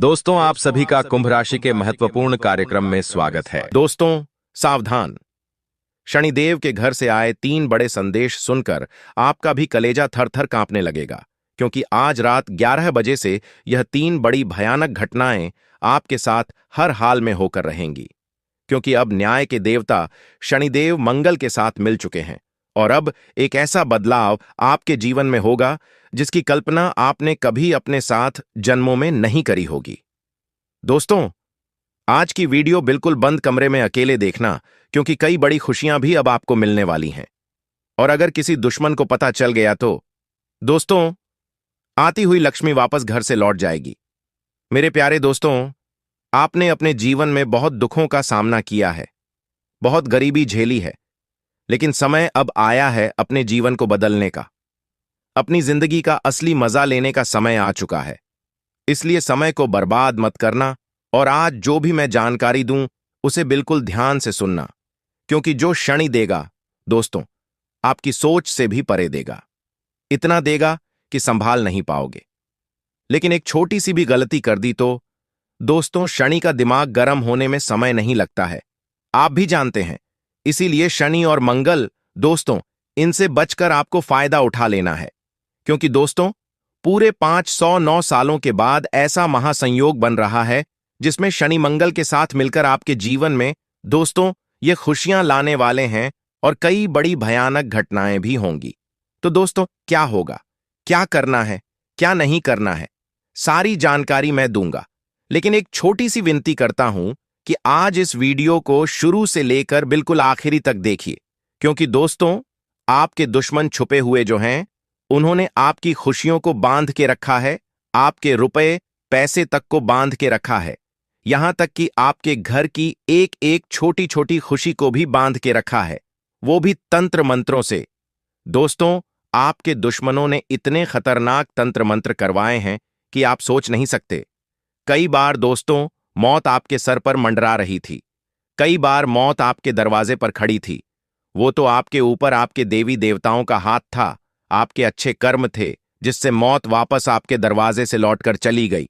दोस्तों, आप सभी का कुंभ राशि के महत्वपूर्ण कार्यक्रम में स्वागत है। दोस्तों, सावधान। शनिदेव के घर से आए 3 बड़े संदेश सुनकर आपका भी कलेजा थर-थर कांपने लगेगा, क्योंकि आज रात 11 बजे से यह 3 बड़ी भयानक घटनाएं आपके साथ हर हाल में होकर रहेंगी। क्योंकि अब न्याय के देवता शनिदेव मंगल के साथ मिल चुके हैं और अब एक ऐसा बदलाव आपके जीवन में होगा जिसकी कल्पना आपने कभी अपने साथ जन्मों में नहीं करी होगी। दोस्तों, आज की वीडियो बिल्कुल बंद कमरे में अकेले देखना, क्योंकि कई बड़ी खुशियां भी अब आपको मिलने वाली हैं। और अगर किसी दुश्मन को पता चल गया तो दोस्तों, आती हुई लक्ष्मी वापस घर से लौट जाएगी। मेरे प्यारे दोस्तों, आपने अपने जीवन में बहुत दुखों का सामना किया है, बहुत गरीबी झेली है, लेकिन समय अब आया है अपने जीवन को बदलने का। अपनी जिंदगी का असली मजा लेने का समय आ चुका है। इसलिए समय को बर्बाद मत करना और आज जो भी मैं जानकारी दूं उसे बिल्कुल ध्यान से सुनना, क्योंकि जो शनि देगा दोस्तों, आपकी सोच से भी परे देगा। इतना देगा कि संभाल नहीं पाओगे। लेकिन एक छोटी सी भी गलती कर दी तो दोस्तों, शनि का दिमाग गर्म होने में समय नहीं लगता है, आप भी जानते हैं। इसीलिए शनि और मंगल दोस्तों, इनसे बचकर आपको फायदा उठा लेना है, क्योंकि दोस्तों, पूरे 509 सालों के बाद ऐसा महासंयोग बन रहा है जिसमें शनि मंगल के साथ मिलकर आपके जीवन में दोस्तों ये खुशियां लाने वाले हैं और कई बड़ी भयानक घटनाएं भी होंगी। तो दोस्तों, क्या होगा, क्या करना है, क्या नहीं करना है, सारी जानकारी मैं दूंगा। लेकिन एक छोटी सी विनती करता हूं कि आज इस वीडियो को शुरू से लेकर बिल्कुल आखिरी तक देखिए, क्योंकि दोस्तों, आपके दुश्मन छुपे हुए जो हैं, उन्होंने आपकी खुशियों को बांध के रखा है, आपके रुपए पैसे तक को बांध के रखा है, यहां तक कि आपके घर की एक एक छोटी छोटी खुशी को भी बांध के रखा है, वो भी तंत्र मंत्रों से। दोस्तों, आपके दुश्मनों ने इतने खतरनाक तंत्र मंत्र करवाए हैं कि आप सोच नहीं सकते। कई बार दोस्तों, मौत आपके सर पर मंडरा रही थी, कई बार मौत आपके दरवाजे पर खड़ी थी। वो तो आपके ऊपर आपके देवी देवताओं का हाथ था, आपके अच्छे कर्म थे, जिससे मौत वापस आपके दरवाजे से लौटकर चली गई।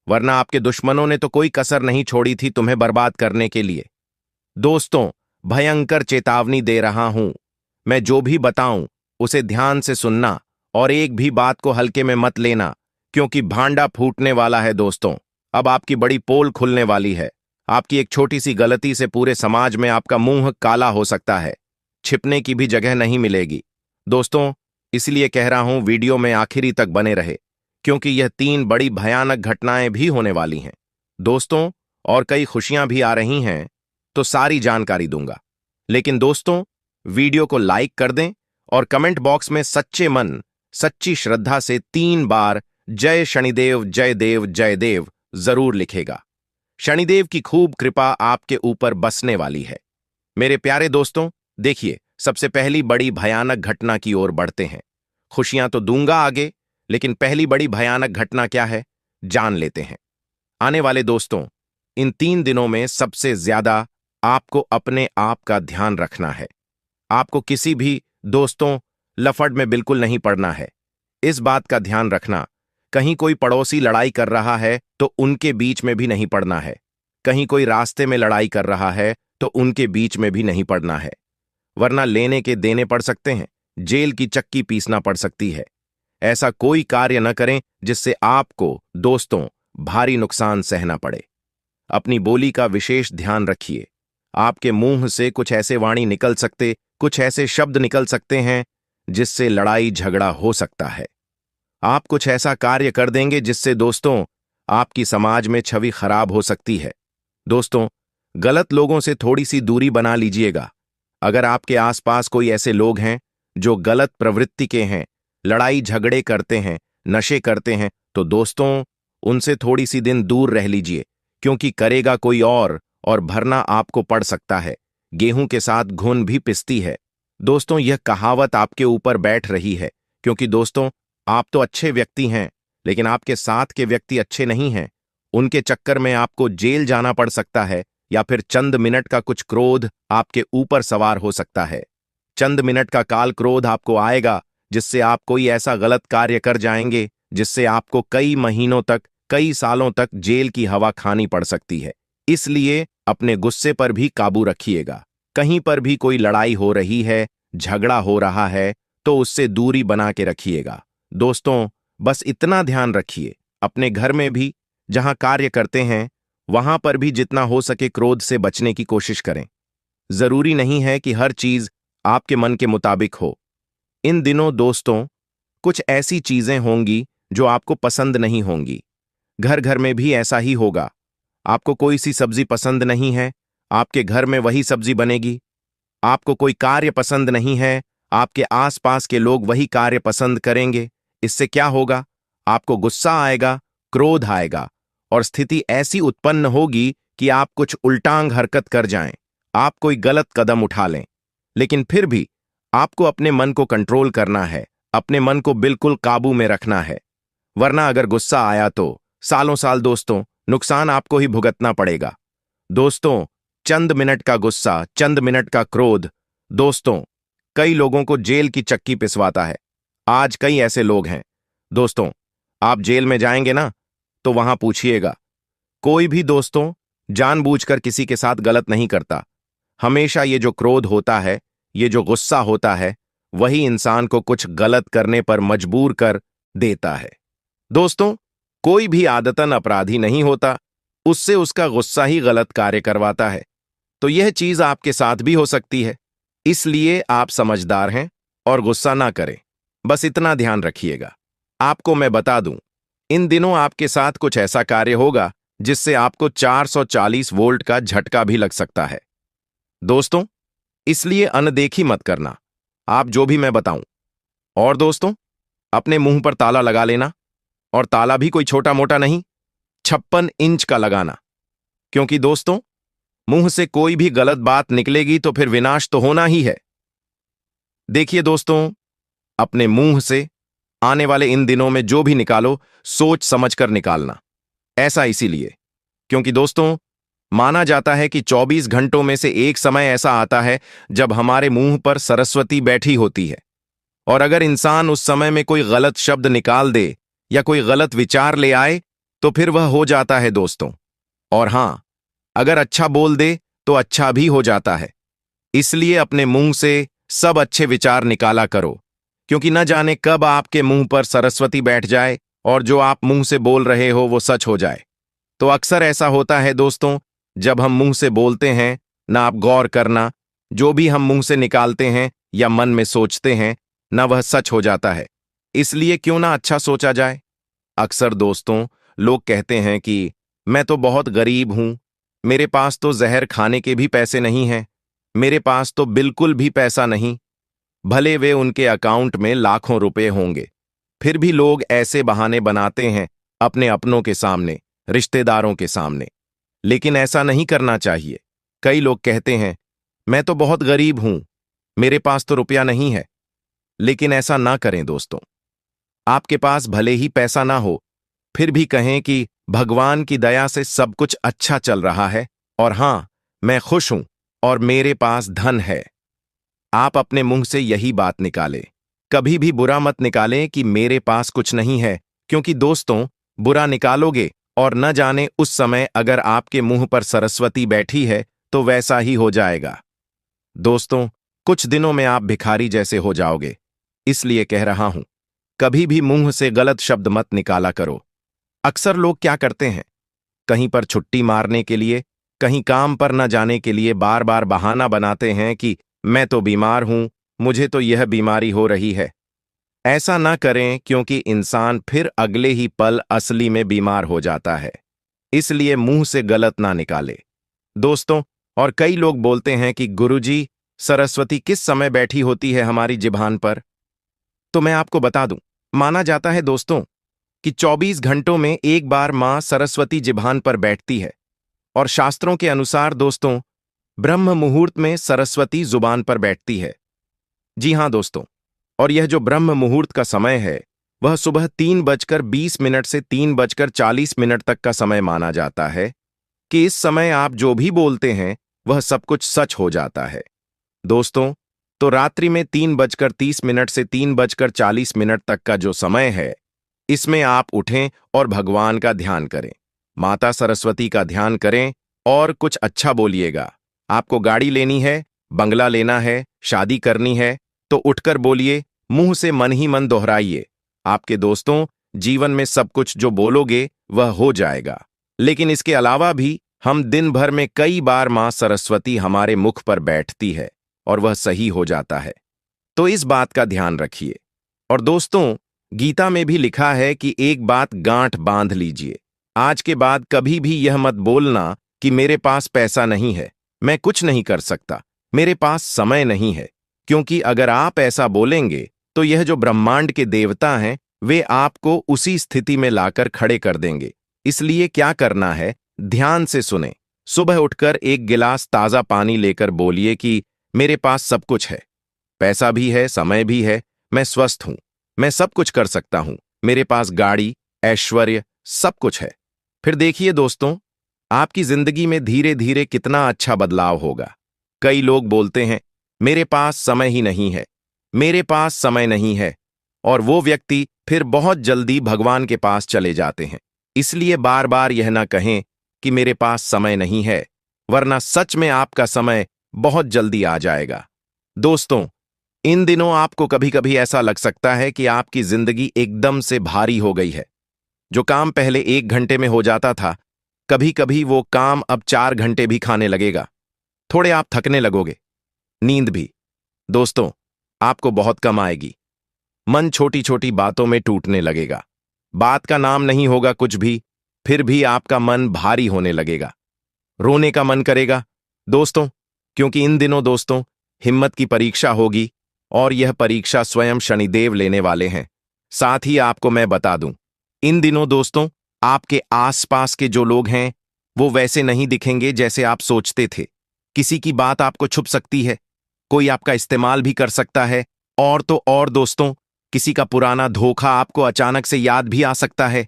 वरना आपके दुश्मनों ने तो कोई कसर नहीं छोड़ी थी तुम्हें बर्बाद करने के लिए। दोस्तों, भयंकर चेतावनी दे रहा हूं, मैं जो भी बताऊं उसे ध्यान से सुनना और एक भी बात को हल्के में मत लेना, क्योंकि भांडा फूटने वाला है दोस्तों। अब आपकी बड़ी पोल खुलने वाली है। आपकी एक छोटी सी गलती से पूरे समाज में आपका मुंह काला हो सकता है, छिपने की भी जगह नहीं मिलेगी। दोस्तों, इसलिए कह रहा हूं, वीडियो में आखिरी तक बने रहे, क्योंकि यह 3 बड़ी भयानक घटनाएं भी होने वाली हैं दोस्तों, और कई खुशियां भी आ रही हैं, तो सारी जानकारी दूंगा। लेकिन दोस्तों, वीडियो को लाइक कर दें और कमेंट बॉक्स में सच्चे मन सच्ची श्रद्धा से 3 बार जय शनिदेव जय देव जय देव जरूर लिखेगा। शनिदेव की खूब कृपा आपके ऊपर बसने वाली है। मेरे प्यारे दोस्तों, देखिए, सबसे पहली बड़ी भयानक घटना की ओर बढ़ते हैं। खुशियां तो दूंगा आगे, लेकिन पहली बड़ी भयानक घटना क्या है, जान लेते हैं। आने वाले दोस्तों, इन 3 दिनों में सबसे ज्यादा आपको अपने आप का ध्यान रखना है। आपको किसी भी दोस्तों लफड़ में बिल्कुल नहीं पड़ना है। इस बात का ध्यान रखना, कहीं कोई पड़ोसी लड़ाई कर रहा है तो उनके बीच में भी नहीं पड़ना है। कहीं कोई रास्ते में लड़ाई कर रहा है तो उनके बीच में भी नहीं पड़ना है, वरना लेने के देने पड़ सकते हैं, जेल की चक्की पीसना पड़ सकती है। ऐसा कोई कार्य न करें जिससे आपको दोस्तों भारी नुकसान सहना पड़े। अपनी बोली का विशेष ध्यान रखिए। आपके मुंह से कुछ ऐसे वाणी निकल सकते, कुछ ऐसे शब्द निकल सकते हैं जिससे लड़ाई झगड़ा हो सकता है। आप कुछ ऐसा कार्य कर देंगे जिससे दोस्तों आपकी समाज में छवि खराब हो सकती है। दोस्तों, गलत लोगों से थोड़ी सी दूरी बना लीजिएगा। अगर आपके आसपास कोई ऐसे लोग हैं जो गलत प्रवृत्ति के हैं, लड़ाई झगड़े करते हैं, नशे करते हैं, तो दोस्तों उनसे थोड़ी सी दिन दूर रह लीजिए, क्योंकि करेगा कोई और भरना आपको पड़ सकता है। गेहूं के साथ घुन भी पिसती है। दोस्तों, यह कहावत आपके ऊपर बैठ रही है, क्योंकि दोस्तों आप तो अच्छे व्यक्ति हैं, लेकिन आपके साथ के व्यक्ति अच्छे नहीं हैं। उनके चक्कर में आपको जेल जाना पड़ सकता है, या फिर चंद मिनट का कुछ क्रोध आपके ऊपर सवार हो सकता है। चंद मिनट का काल क्रोध आपको आएगा, जिससे आप कोई ऐसा गलत कार्य कर जाएंगे जिससे आपको कई महीनों तक कई सालों तक जेल की हवा खानी पड़ सकती है। इसलिए अपने गुस्से पर भी काबू रखिएगा। कहीं पर भी कोई लड़ाई हो रही है, झगड़ा हो रहा है, तो उससे दूरी बना के रखिएगा। दोस्तों, बस इतना ध्यान रखिए, अपने घर में भी, जहां कार्य करते हैं, वहां पर भी जितना हो सके क्रोध से बचने की कोशिश करें। जरूरी नहीं है कि हर चीज आपके मन के मुताबिक हो। इन दिनों दोस्तों, कुछ ऐसी चीजें होंगी जो आपको पसंद नहीं होंगी। घर घर में भी ऐसा ही होगा। आपको कोई सी सब्जी पसंद नहीं है, आपके घर में वही सब्जी बनेगी। आपको कोई कार्य पसंद नहीं है, आपके आसपास के लोग वही कार्य पसंद करेंगे। इससे क्या होगा? आपको गुस्सा आएगा, क्रोध आएगा और स्थिति ऐसी उत्पन्न होगी कि आप कुछ उल्टांग हरकत कर जाएं, आप कोई गलत कदम उठा लें। लेकिन फिर भी आपको अपने मन को कंट्रोल करना है, अपने मन को बिल्कुल काबू में रखना है। वरना अगर गुस्सा आया तो सालों साल दोस्तों नुकसान आपको ही भुगतना पड़ेगा। दोस्तों, चंद मिनट का गुस्सा, चंद मिनट का क्रोध दोस्तों कई लोगों को जेल की चक्की पिसवाता है। आज कई ऐसे लोग हैं। दोस्तों, आप जेल में जाएंगे ना, तो वहां पूछिएगा। कोई भी दोस्तों जानबूझकर किसी के साथ गलत नहीं करता। हमेशा ये जो क्रोध होता है, ये जो गुस्सा होता है, वही इंसान को कुछ गलत करने पर मजबूर कर देता है। दोस्तों, कोई भी आदतन अपराधी नहीं होता, उससे उसका गुस्सा ही गलत कार्य करवाता है। तो यह चीज आपके साथ भी हो सकती है। इसलिए आप समझदार हैं और गुस्सा ना करें। बस इतना ध्यान रखिएगा। आपको मैं बता दूं, इन दिनों आपके साथ कुछ ऐसा कार्य होगा जिससे आपको 440 वोल्ट का झटका भी लग सकता है। दोस्तों, इसलिए अनदेखी मत करना, आप जो भी मैं बताऊं। और दोस्तों, अपने मुंह पर ताला लगा लेना, और ताला भी कोई छोटा मोटा नहीं, 56 इंच का लगाना। क्योंकि दोस्तों, मुंह से कोई भी गलत बात निकलेगी तो फिर विनाश तो होना ही है। देखिए दोस्तों, अपने मुंह से आने वाले इन दिनों में जो भी निकालो, सोच समझकर निकालना। ऐसा इसीलिए क्योंकि दोस्तों, माना जाता है कि 24 घंटों में से एक समय ऐसा आता है जब हमारे मुंह पर सरस्वती बैठी होती है। और अगर इंसान उस समय में कोई गलत शब्द निकाल दे या कोई गलत विचार ले आए, तो फिर वह हो जाता है दोस्तों। और हां, अगर अच्छा बोल दे तो अच्छा भी हो जाता है। इसलिए अपने मुंह से सब अच्छे विचार निकाला करो, क्योंकि न जाने कब आपके मुंह पर सरस्वती बैठ जाए और जो आप मुंह से बोल रहे हो वो सच हो जाए। तो अक्सर ऐसा होता है दोस्तों, जब हम मुंह से बोलते हैं ना, आप गौर करना, जो भी हम मुंह से निकालते हैं या मन में सोचते हैं ना, वह सच हो जाता है। इसलिए क्यों ना अच्छा सोचा जाए। अक्सर दोस्तों लोग कहते हैं कि मैं तो बहुत गरीब हूं, मेरे पास तो जहर खाने के भी पैसे नहीं हैं, मेरे पास तो बिल्कुल भी पैसा नहीं। भले वे उनके अकाउंट में लाखों रुपए होंगे, फिर भी लोग ऐसे बहाने बनाते हैं अपने अपनों के सामने, रिश्तेदारों के सामने। लेकिन ऐसा नहीं करना चाहिए। कई लोग कहते हैं मैं तो बहुत गरीब हूं, मेरे पास तो रुपया नहीं है। लेकिन ऐसा ना करें दोस्तों। आपके पास भले ही पैसा ना हो, फिर भी कहें कि भगवान की दया से सब कुछ अच्छा चल रहा है, और हां, मैं खुश हूं और मेरे पास धन है। आप अपने मुंह से यही बात निकालें। कभी भी बुरा मत निकालें कि मेरे पास कुछ नहीं है, क्योंकि दोस्तों, बुरा निकालोगे और न जाने उस समय अगर आपके मुंह पर सरस्वती बैठी है तो वैसा ही हो जाएगा। दोस्तों, कुछ दिनों में आप भिखारी जैसे हो जाओगे। इसलिए कह रहा हूं, कभी भी मुंह से गलत शब्द मत निकाला करो। अक्सर लोग क्या करते हैं, कहीं पर छुट्टी मारने के लिए, कहीं काम पर न जाने के लिए बार बार बहाना बनाते हैं कि मैं तो बीमार हूं, मुझे तो यह बीमारी हो रही है। ऐसा ना करें, क्योंकि इंसान फिर अगले ही पल असली में बीमार हो जाता है। इसलिए मुंह से गलत ना निकाले दोस्तों। और कई लोग बोलते हैं कि गुरुजी, सरस्वती किस समय बैठी होती है हमारी जिभान पर? तो मैं आपको बता दूं, माना जाता है दोस्तों कि 24 घंटों में एक बार मां सरस्वती जिभान पर बैठती है। और शास्त्रों के अनुसार दोस्तों, ब्रह्म मुहूर्त में सरस्वती जुबान पर बैठती है। जी हां दोस्तों, और यह जो ब्रह्म मुहूर्त का समय है, वह सुबह 3:20 से 3:40 तक का समय माना जाता है कि इस समय आप जो भी बोलते हैं वह सब कुछ सच हो जाता है। दोस्तों, तो रात्रि में 3:30 से 3:40 तक का जो समय है, इसमें आप उठें और भगवान का ध्यान करें, माता सरस्वती का ध्यान करें और कुछ अच्छा बोलिएगा। आपको गाड़ी लेनी है, बंगला लेना है, शादी करनी है तो उठकर बोलिए, मुंह से मन ही मन दोहराइए। आपके दोस्तों, जीवन में सब कुछ जो बोलोगे वह हो जाएगा। लेकिन इसके अलावा भी हम दिन भर में कई बार मां सरस्वती हमारे मुख पर बैठती है और वह सही हो जाता है। तो इस बात का ध्यान रखिए। और दोस्तों, गीता में भी लिखा है कि एक बात गांठ बांध लीजिए, आज के बाद कभी भी यह मत बोलना कि मेरे पास पैसा नहीं है, मैं कुछ नहीं कर सकता, मेरे पास समय नहीं है। क्योंकि अगर आप ऐसा बोलेंगे तो यह जो ब्रह्मांड के देवता हैं वे आपको उसी स्थिति में लाकर खड़े कर देंगे। इसलिए क्या करना है, ध्यान से सुने। सुबह उठकर एक गिलास ताजा पानी लेकर बोलिए कि मेरे पास सब कुछ है, पैसा भी है, समय भी है, मैं स्वस्थ हूं, मैं सब कुछ कर सकता हूं, मेरे पास गाड़ी, ऐश्वर्य सब कुछ है। फिर देखिए दोस्तों, आपकी जिंदगी में धीरे धीरे कितना अच्छा बदलाव होगा। कई लोग बोलते हैं मेरे पास समय ही नहीं है, मेरे पास समय नहीं है, और वो व्यक्ति फिर बहुत जल्दी भगवान के पास चले जाते हैं। इसलिए बार बार यह ना कहें कि मेरे पास समय नहीं है, वरना सच में आपका समय बहुत जल्दी आ जाएगा। दोस्तों, इन दिनों आपको कभी कभी ऐसा लग सकता है कि आपकी जिंदगी एकदम से भारी हो गई है। जो काम पहले 1 घंटे में हो जाता था, कभी कभी वो काम अब 4 घंटे भी खाने लगेगा। थोड़े आप थकने लगोगे, नींद भी। दोस्तों, आपको बहुत कम आएगी। मन छोटी छोटी बातों में टूटने लगेगा, बात का नाम नहीं होगा कुछ भी, फिर भी आपका मन भारी होने लगेगा, रोने का मन करेगा। दोस्तों, क्योंकि इन दिनों दोस्तों हिम्मत की परीक्षा होगी और यह परीक्षा स्वयं शनिदेव लेने वाले हैं। साथ ही आपको मैं बता दूं, इन दिनों दोस्तों आपके आसपास के जो लोग हैं वो वैसे नहीं दिखेंगे जैसे आप सोचते थे। किसी की बात आपको छुप सकती है, कोई आपका इस्तेमाल भी कर सकता है, और तो और दोस्तों किसी का पुराना धोखा आपको अचानक से याद भी आ सकता है।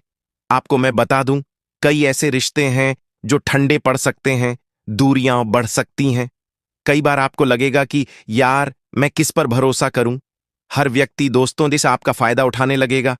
आपको मैं बता दूं, कई ऐसे रिश्ते हैं जो ठंडे पड़ सकते हैं, दूरियां बढ़ सकती हैं। कई बार आपको लगेगा कि यार मैं किस पर भरोसा करूं। हर व्यक्ति दोस्तों दिस आपका फायदा उठाने लगेगा।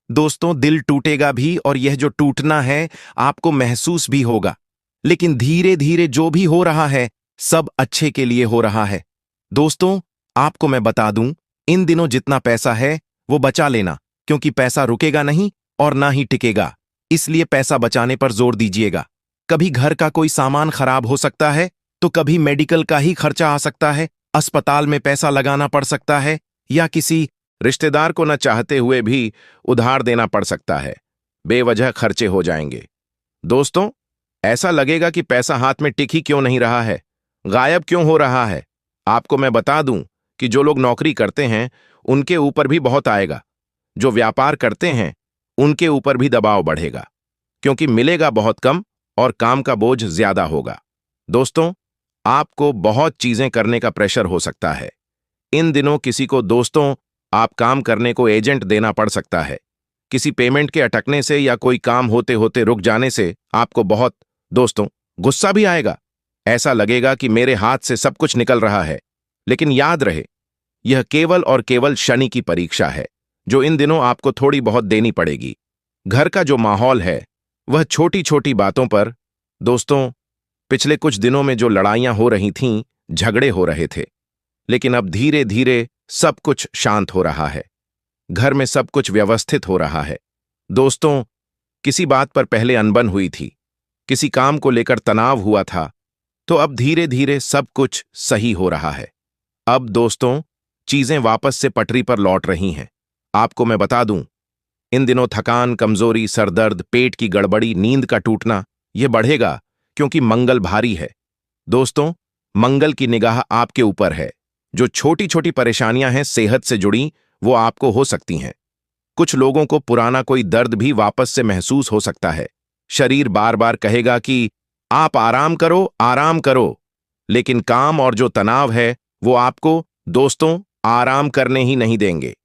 दोस्तों, दिल टूटेगा भी, और यह जो टूटना है आपको महसूस भी होगा। लेकिन धीरे धीरे जो भी हो रहा है सब अच्छे के लिए हो रहा है। दोस्तों, आपको मैं बता दूं, इन दिनों जितना पैसा है वो बचा लेना, क्योंकि पैसा रुकेगा नहीं और ना ही टिकेगा। इसलिए पैसा बचाने पर जोर दीजिएगा। कभी घर का कोई सामान खराब हो सकता है, तो कभी मेडिकल का ही खर्चा आ सकता है, अस्पताल में पैसा लगाना पड़ सकता है, या किसी रिश्तेदार को न चाहते हुए भी उधार देना पड़ सकता है। बेवजह खर्चे हो जाएंगे। दोस्तों, ऐसा लगेगा कि पैसा हाथ में टिक ही क्यों नहीं रहा है, गायब क्यों हो रहा है। आपको मैं बता दूं कि जो लोग नौकरी करते हैं उनके ऊपर भी बहुत आएगा, जो व्यापार करते हैं उनके ऊपर भी दबाव बढ़ेगा, क्योंकि मिलेगा बहुत कम और काम का बोझ ज्यादा होगा। दोस्तों, आपको बहुत चीजें करने का प्रेशर हो सकता है। इन दिनों किसी को दोस्तों आप काम करने को एजेंट देना पड़ सकता है। किसी पेमेंट के अटकने से या कोई काम होते होते रुक जाने से आपको बहुत दोस्तों गुस्सा भी आएगा। ऐसा लगेगा कि मेरे हाथ से सब कुछ निकल रहा है। लेकिन याद रहे, यह केवल और केवल शनि की परीक्षा है, जो इन दिनों आपको थोड़ी बहुत देनी पड़ेगी। घर का जो माहौल है वह छोटी छोटी बातों पर, दोस्तों पिछले कुछ दिनों में जो लड़ाइयां हो रही थीं, झगड़े हो रहे थे, लेकिन अब धीरे धीरे सब कुछ शांत हो रहा है। घर में सब कुछ व्यवस्थित हो रहा है। दोस्तों, किसी बात पर पहले अनबन हुई थी, किसी काम को लेकर तनाव हुआ था, तो अब धीरे धीरे सब कुछ सही हो रहा है। अब दोस्तों चीजें वापस से पटरी पर लौट रही हैं। आपको मैं बता दूं, इन दिनों थकान, कमजोरी, सरदर्द, पेट की गड़बड़ी, नींद का टूटना यह बढ़ेगा, क्योंकि मंगल भारी है। दोस्तों, मंगल की निगाह आपके ऊपर है। जो छोटी छोटी परेशानियां हैं सेहत से जुड़ी, वो आपको हो सकती हैं। कुछ लोगों को पुराना कोई दर्द भी वापस से महसूस हो सकता है। शरीर बार बार कहेगा कि आप आराम करो, आराम करो, लेकिन काम और जो तनाव है वो आपको दोस्तों आराम करने ही नहीं देंगे।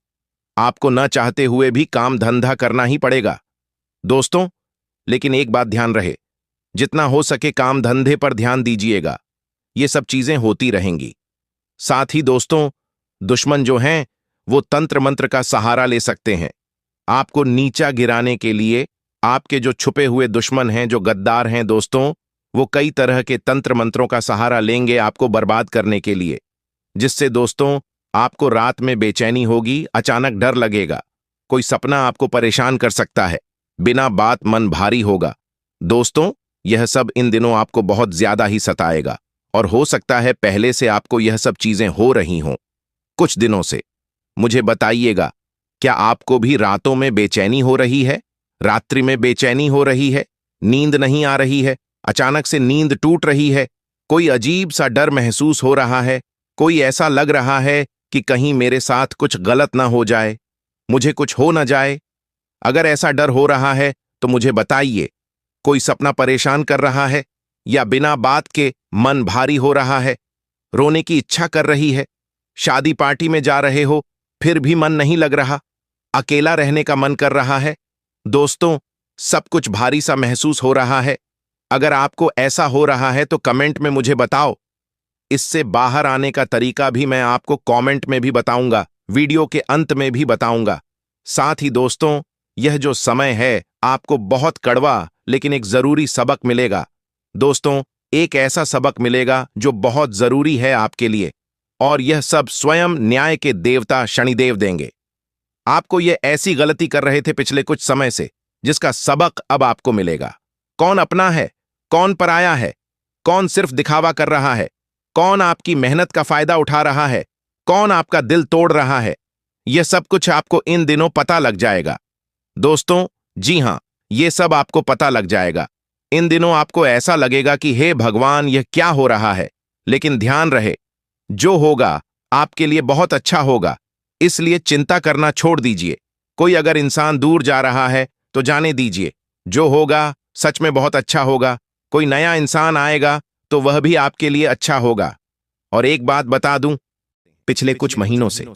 आपको न चाहते हुए भी काम धंधा करना ही पड़ेगा दोस्तों। लेकिन एक बात ध्यान रहे, जितना हो सके काम धंधे पर ध्यान दीजिएगा। ये सब चीजें होती रहेंगी। साथ ही दोस्तों, दुश्मन जो हैं वो तंत्र मंत्र का सहारा ले सकते हैं। आपको नीचा गिराने के लिए आपके जो छुपे हुए दुश्मन हैं, जो गद्दार हैं दोस्तों, वो कई तरह के तंत्र मंत्रों का सहारा लेंगे आपको बर्बाद करने के लिए, जिससे दोस्तों आपको रात में बेचैनी होगी, अचानक डर लगेगा, कोई सपना आपको परेशान कर सकता है, बिना बात मन भारी होगा। दोस्तों, यह सब इन दिनों आपको बहुत ज्यादा ही सताएगा और हो सकता है पहले से आपको यह सब चीजें हो रही हों कुछ दिनों से। मुझे बताइएगा, क्या आपको भी रातों में बेचैनी हो रही है? रात्रि में बेचैनी हो रही है? नींद नहीं आ रही है? अचानक से नींद टूट रही है? कोई अजीब सा डर महसूस हो रहा है? कोई ऐसा लग रहा है कि कहीं मेरे साथ कुछ गलत ना हो जाए, मुझे कुछ हो ना जाए? अगर ऐसा डर हो रहा है तो मुझे बताइए। कोई सपना परेशान कर रहा है या बिना बात के मन भारी हो रहा है, रोने की इच्छा कर रही है, शादी पार्टी में जा रहे हो फिर भी मन नहीं लग रहा, अकेला रहने का मन कर रहा है? दोस्तों, सब कुछ भारी सा महसूस हो रहा है। अगर आपको ऐसा हो रहा है तो कमेंट में मुझे बताओ। इससे बाहर आने का तरीका भी मैं आपको कमेंट में भी बताऊंगा, वीडियो के अंत में भी बताऊंगा। साथ ही दोस्तों, यह जो समय है आपको बहुत कड़वा लेकिन एक जरूरी सबक मिलेगा। दोस्तों, एक ऐसा सबक मिलेगा जो बहुत जरूरी है आपके लिए, और यह सब स्वयं न्याय के देवता शनिदेव देंगे। आपको यह ऐसी गलती कर रहे थे पिछले कुछ समय से, जिसका सबक अब आपको मिलेगा। कौन अपना है, कौन पराया है, कौन सिर्फ दिखावा कर रहा है, कौन आपकी मेहनत का फायदा उठा रहा है, कौन आपका दिल तोड़ रहा है, यह सब कुछ आपको इन दिनों पता लग जाएगा। दोस्तों, जी हां, यह सब आपको पता लग जाएगा। इन दिनों आपको ऐसा लगेगा कि हे भगवान, यह क्या हो रहा है। लेकिन ध्यान रहे, जो होगा आपके लिए बहुत अच्छा होगा, इसलिए चिंता करना छोड़ दीजिए। कोई अगर इंसान दूर जा रहा है तो जाने दीजिए, जो होगा सच में बहुत अच्छा होगा। कोई नया इंसान आएगा तो वह भी आपके लिए अच्छा होगा। और एक बात बता दूं, पिछले कुछ महीनों से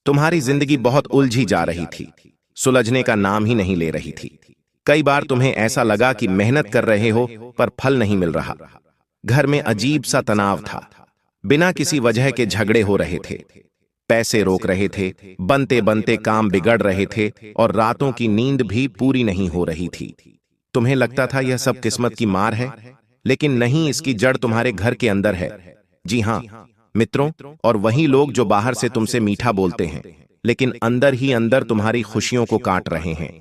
तुम्हारी जिंदगी बहुत उलझी जा रही थी, सुलझने का नाम ही नहीं ले रही थी। कई बार तुम्हें ऐसा लगा कि मेहनत कर रहे हो पर फल नहीं मिल रहा। घर में अजीब सा तनाव था, बिना किसी वजह के झगड़े हो रहे थे, पैसे रोक रहे थे, बनते बनते काम बिगड़ रहे थे और रातों की नींद भी पूरी नहीं हो रही थी। तुम्हें लगता था यह सब किस्मत की मार है, लेकिन नहीं, इसकी जड़ तुम्हारे घर के अंदर है। जी हां मित्रों, और वही लोग जो बाहर से तुमसे मीठा बोलते हैं लेकिन अंदर ही अंदर तुम्हारी खुशियों को काट रहे हैं।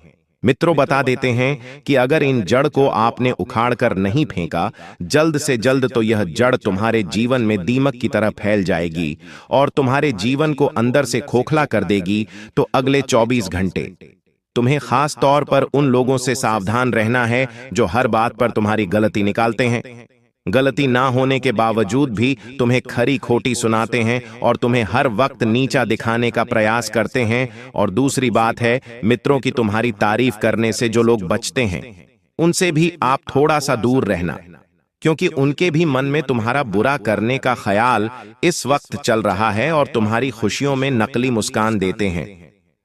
मित्रों, बता देते हैं कि अगर इन जड़ को आपने उखाड़ कर नहीं फेंका जल्द से जल्द, तो यह जड़ तुम्हारे जीवन में दीमक की तरह फैल जाएगी और तुम्हारे जीवन को अंदर से खोखला कर देगी। तो अगले 24 घंटे तुम्हें खास तौर पर उन लोगों से सावधान रहना है जो हर बात पर तुम्हारी गलती निकालते हैं, गलती ना होने के बावजूद भी तुम्हें खरी खोटी सुनाते हैं और तुम्हें हर वक्त नीचा दिखाने का प्रयास करते हैं। और दूसरी बात है मित्रों की तुम्हारी तारीफ करने से जो लोग बचते हैं, उनसे भी आप थोड़ा सा दूर रहना, क्योंकि उनके भी मन में तुम्हारा बुरा करने का ख्याल इस वक्त चल रहा है और तुम्हारी खुशियों में नकली मुस्कान देते हैं,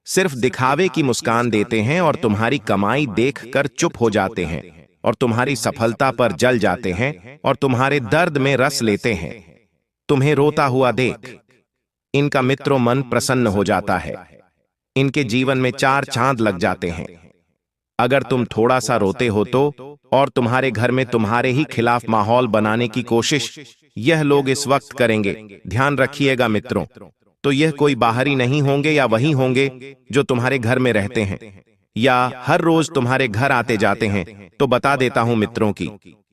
सिर्फ दिखावे की मुस्कान देते हैं और तुम्हारी कमाई देखकर चुप हो जाते हैं और तुम्हारी सफलता पर जल जाते हैं और तुम्हारे दर्द में रस लेते हैं। तुम्हें रोता हुआ देख इनका मित्रों मन प्रसन्न हो जाता है, इनके जीवन में 4 चांद लग जाते हैं। अगर तुम थोड़ा सा रोते हो तो, और तुम्हारे घर में तुम्हारे ही खिलाफ माहौल बनाने की कोशिश यह लोग इस वक्त करेंगे। ध्यान रखिएगा मित्रों, तो यह कोई बाहरी नहीं होंगे या वही होंगे जो तुम्हारे घर में रहते हैं या हर रोज तुम्हारे घर आते जाते हैं। तो बता देता हूं मित्रों की,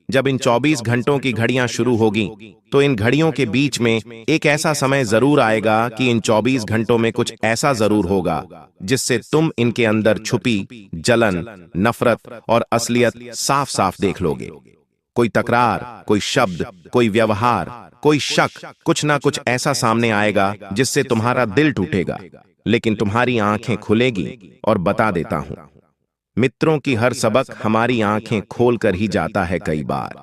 जब इन 24 घंटों की घड़ियां शुरू होगी तो इन घड़ियों के बीच में एक ऐसा समय जरूर आएगा कि इन 24 घंटों में कुछ ऐसा जरूर होगा जिससे तुम इनके अंदर छुपी जलन, नफरत और असलियत साफ साफ देख लोगे। कोई तकरार, कोई शब्द, कोई व्यवहार, कोई शक, कुछ ना कुछ ऐसा सामने आएगा जिससे तुम्हारा दिल टूटेगा, लेकिन तुम्हारी आंखें खुलेगी। और बता देता हूं मित्रों की हर सबक हमारी आंखें खोल कर ही जाता है। कई बार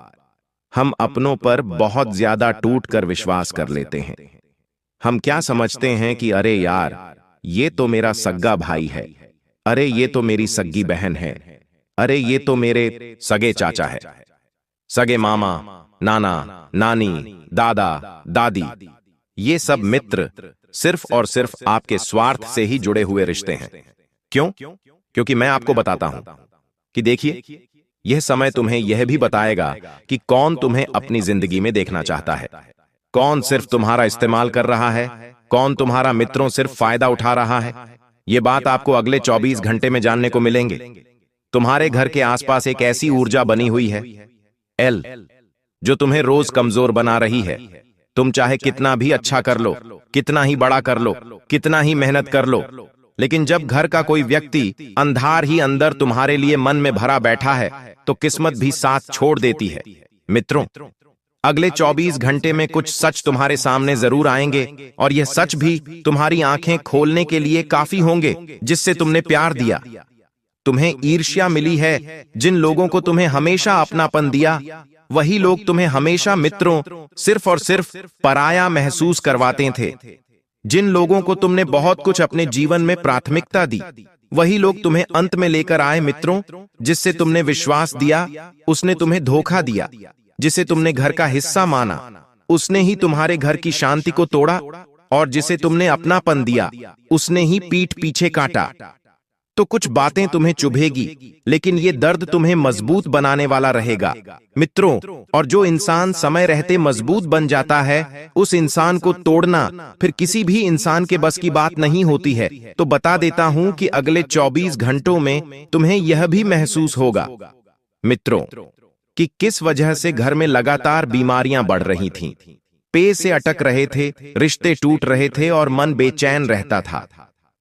हम अपनों पर बहुत ज्यादा टूट कर विश्वास कर लेते हैं। हम क्या समझते हैं कि अरे यार, ये तो मेरा सग्गा भाई है, अरे ये तो मेरी सग्गी बहन है, अरे ये तो मेरे सगे चाचा है, सगे मामा, नाना, नानी, दादा, दादी। ये सब मित्र सिर्फ और सिर्फ आपके स्वार्थ से ही जुड़े हुए रिश्ते हैं। क्यों? क्योंकि मैं आपको बताता हूं कि देखिए, यह समय तुम्हें यह भी बताएगा कि कौन तुम्हें अपनी जिंदगी में देखना चाहता है, कौन सिर्फ तुम्हारा इस्तेमाल कर रहा है, कौन तुम्हारा मित्रों सिर्फ फायदा उठा रहा है। यह बात आपको अगले 24 घंटे में जानने को मिलेंगे। तुम्हारे घर के आसपास एक ऐसी ऊर्जा बनी हुई है एल, जो तुम्हें रोज कमजोर बना रही है। तुम चाहे कितना भी अच्छा कर लो, कितना ही बड़ा कर लो, कितना ही मेहनत कर लो, लेकिन जब घर का कोई व्यक्ति अंधार ही अंदर तुम्हारे लिए मन में भरा बैठा है तो किस्मत भी साथ छोड़ देती है। मित्रों, अगले 24 घंटे में कुछ सच तुम्हारे सामने जरूर आएंगे, और यह सच भी तुम्हारी आंखें खोलने के लिए काफी होंगे। जिससे तुमने प्यार दिया, तुम्हें ईर्ष्या मिली है, जिन लोगों को तुम्हें हमेशा अपनापन दिया, वही लोग तुम्हें हमेशा मित्रों सिर्फ और सिर्फ पराया महसूस करवाते थे। जिन लोगों को तुमने बहुत कुछ अपने जीवन में प्राथमिकता दी, वही लोग तुम्हें अंत में लेकर आए। मित्रों, जिससे तुमने विश्वास दिया, उसने तुम्हें धोखा दिया। जिसे तुमने घर का हिस्सा माना, उसने ही तुम्हारे घर की शांति को तोड़ा, और जिसे तुमने अपनापन दिया, उसने ही पीठ पीछे काटा। तो कुछ बातें तुम्हें चुभेगी, लेकिन ये दर्द तुम्हें मजबूत बनाने वाला रहेगा। मित्रों, और जो इंसान समय रहते मजबूत बन जाता है, उस इंसान को तोड़ना फिर किसी भी इंसान के बस की बात नहीं होती है। तो बता देता हूं कि अगले 24 घंटों में तुम्हें यह भी महसूस होगा मित्रों कि किस वजह से घर में लगातार बीमारियां बढ़ रही थीं, पेट से अटक रहे थे, रिश्ते टूट रहे थे और मन बेचैन रहता था।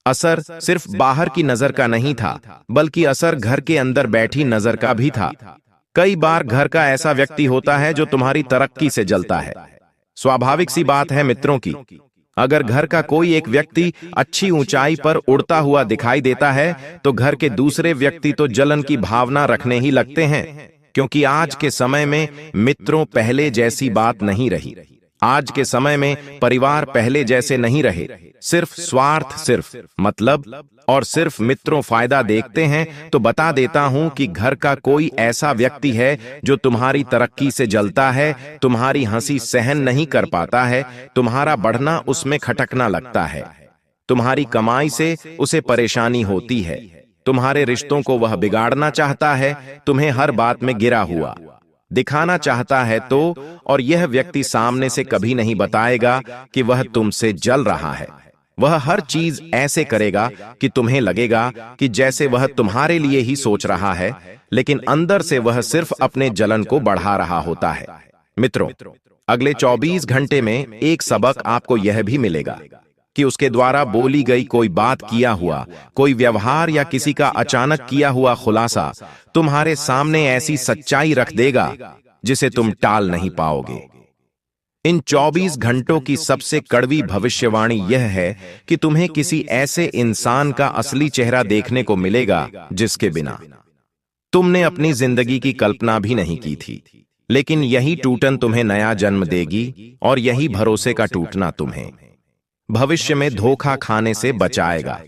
असर सिर्फ बाहर की नजर का नहीं था, बल्कि असर घर के अंदर बैठी नजर का भी था। कई बार घर का ऐसा व्यक्ति होता है जो तुम्हारी तरक्की से जलता है। स्वाभाविक सी बात है मित्रों की, अगर घर का कोई एक व्यक्ति अच्छी ऊंचाई पर उड़ता हुआ दिखाई देता है, तो घर के दूसरे व्यक्ति तो जलन की भावना रखने ही लगते हैं। क्योंकि आज के समय में मित्रों पहले जैसी बात नहीं रही। आज के समय में परिवार पहले जैसे नहीं रहे। सिर्फ स्वार्थ, सिर्फ मतलब और सिर्फ मित्रों फायदा देखते हैं। तो बता देता हूं कि घर का कोई ऐसा व्यक्ति है जो तुम्हारी तरक्की से जलता है, तुम्हारी हंसी सहन नहीं कर पाता है, तुम्हारा बढ़ना उसमें खटकना लगता है, तुम्हारी कमाई से उसे परेशानी होती है, तुम्हारे रिश्तों को वह बिगाड़ना चाहता है, तुम्हें हर बात में गिरा हुआ दिखाना चाहता है। तो और यह व्यक्ति सामने से कभी नहीं बताएगा कि वह तुमसे जल रहा है। वह हर चीज ऐसे करेगा कि तुम्हें लगेगा कि जैसे वह तुम्हारे लिए ही सोच रहा है, लेकिन अंदर से वह सिर्फ अपने जलन को बढ़ा रहा होता है। मित्रों, अगले 24 घंटे में एक सबक आपको यह भी मिलेगा कि उसके द्वारा बोली गई कोई बात, किया हुआ कोई व्यवहार या किसी का अचानक किया हुआ खुलासा तुम्हारे सामने ऐसी सच्चाई रख देगा जिसे तुम टाल नहीं पाओगे। इन 24 घंटों की सबसे कड़वी भविष्यवाणी यह है कि तुम्हें किसी ऐसे इंसान का असली चेहरा देखने को मिलेगा जिसके बिना तुमने अपनी जिंदगी की कल्पना भी नहीं की थी। लेकिन यही टूटन तुम्हें नया जन्म देगी, और यही भरोसे का टूटना तुम्हें भविष्य में धोखा खाने से बचाएगा।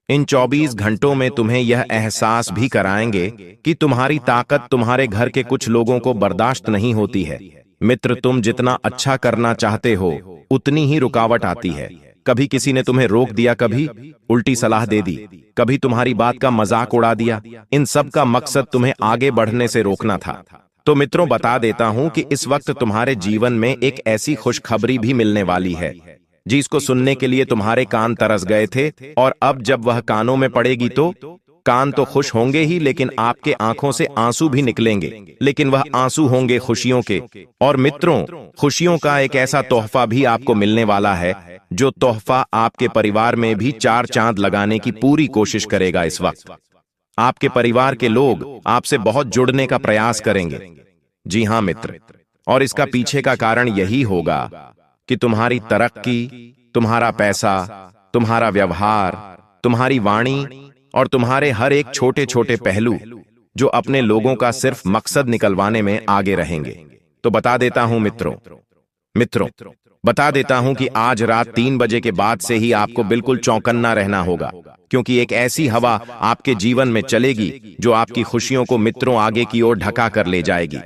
इन 24 घंटों में तुम्हें यह एहसास भी कराएंगे कि तुम्हारी ताकत तुम्हारे घर के कुछ लोगों को बर्दाश्त नहीं होती है। मित्र, तुम जितना अच्छा करना चाहते हो, उतनी ही रुकावट आती है। कभी किसी ने तुम्हें रोक दिया, कभी उल्टी सलाह दे दी, कभी तुम्हारी बात का मजाक उड़ा दिया। इन सब का मकसद तुम्हें आगे बढ़ने से रोकना था। तो मित्रों, बता देता हूं कि इस वक्त तुम्हारे जीवन में एक ऐसी खुशखबरी भी मिलने वाली है जिसको सुनने के लिए तुम्हारे कान तरस गए थे, और अब जब वह कानों में पड़ेगी तो कान तो खुश होंगे ही, लेकिन आपके आंखों से आंसू भी निकलेंगे, लेकिन वह आंसू होंगे खुशियों के। और मित्रों, खुशियों का एक ऐसा तोहफा भी आपको मिलने वाला है, जो तोहफा आपके परिवार में भी 4 चांद लगाने की पूरी कोशिश करेगा। इस वक्त आपके परिवार के लोग आपसे बहुत जुड़ने का प्रयास करेंगे। जी हां मित्र, और इसका पीछे का कारण यही होगा कि तुम्हारी तरक्की, तुम्हारा पैसा, तुम्हारा व्यवहार, तुम्हारी वाणी और तुम्हारे हर एक छोटे छोटे पहलू जो अपने लोगों का सिर्फ मकसद निकलवाने में आगे रहेंगे। तो बता देता हूं मित्रों, बता देता हूं कि आज रात 3 बजे के बाद से ही आपको बिल्कुल चौकन्ना रहना होगा, क्योंकि एक ऐसी हवा आपके जीवन में चलेगी जो आपकी खुशियों को मित्रों आगे की ओर ढका कर ले जाएगी।